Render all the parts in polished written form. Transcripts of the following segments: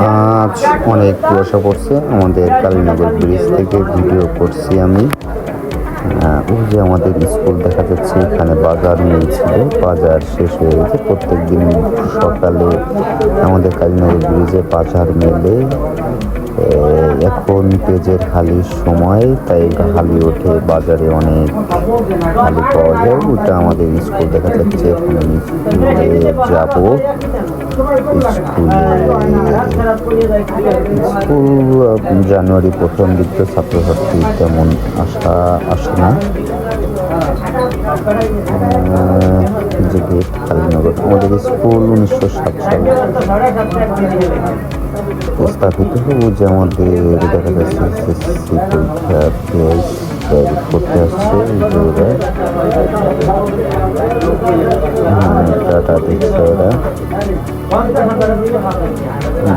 আজ অনেক কুয়াশা পড়ছে। আমাদের কালীনগর ব্রিজ থেকে ভিডিও করছি আমি। ওই যে আমাদের স্কুল দেখা যাচ্ছে, এখানে বাজার মিলছিল, বাজার শেষ হয়ে গেছে। প্রত্যেক দিন সকালে আমাদের কালীনগর ব্রিজে বাজার মেলে। এখন পেঁয়াজের হালির সময়, তাই হালি ওঠে বাজারে, অনেক হালি পাওয়া যায়। ওটা আমাদের স্কুল দেখা যাচ্ছে। এখন আমি স্কুলে যাব। স্কুল জানুয়ারি প্রথম দিক তো ছাত্রছাত্রী তেমন আসে না। যে গেট কালীনগর, আমাদের স্কুল 1907 সালে স্থাপিত। যে আমাদের দেখা যাচ্ছে এসএসসি পরীক্ষা করতে আসছে টাটা দিচ্ছে ওরা।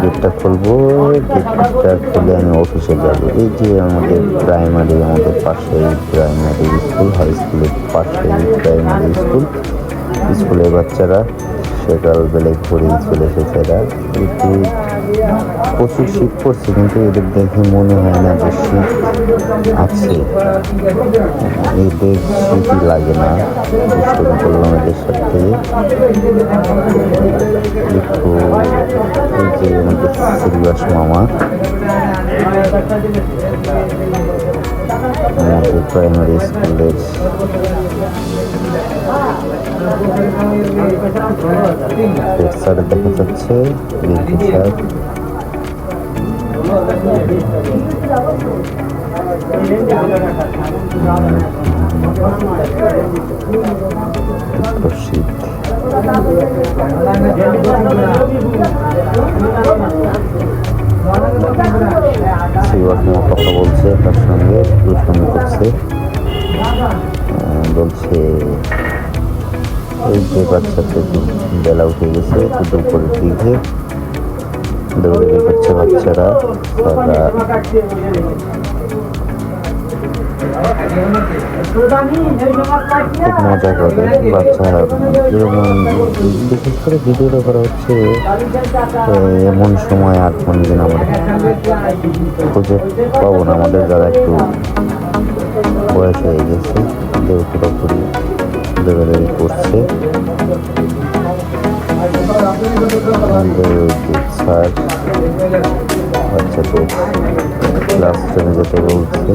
গেটটা খুলবো, গেটটা খুলে আমি অফিসে যাবো। এই যে আমাদের প্রাইমারি, আমাদের পাশেই প্রাইমারি স্কুল, হাই স্কুলের পাশেই প্রাইমারি স্কুল। স্কুলের বাচ্চারা সকালবেলায় ঘুরেই চলে এসেছে। এরা একটু প্রচুর শীত পড়ছে, কিন্তু এদের দেখে মনে হয় না যে শীত আছে। এদের শীতই লাগে না। দুষ্টুমি করলাম এদের সাথে একটু। এই যে আমাদের শ্রীবাস মামা, আমাদের প্রাইমারি স্কুলের স্যার দেখা যাচ্ছে, রিঙ্কু স্যার। শীত কথা বলছে, তার সঙ্গে দুষ্টামি করছে। বলছে এই যে বাচ্চাদের বেলা উঠে গেছে, একটু দুপুরের দিকে দৌড়াদৌড়ি করছে বাচ্চারা। তারা খুব মজা করে বাচ্চারা। যেমন বিশেষ করে ভিডিওটা করা হচ্ছে এমন সময়, আর কোনদিন আমরা খুঁজে পাবো না। আমাদের যারা একটু বয়স হয়ে গেছে, কেউ পুরোপুরি দৌড়াদৌড়ি করছে। স্যার বাচ্চাদের ক্লাস চলে যেতে বলছে।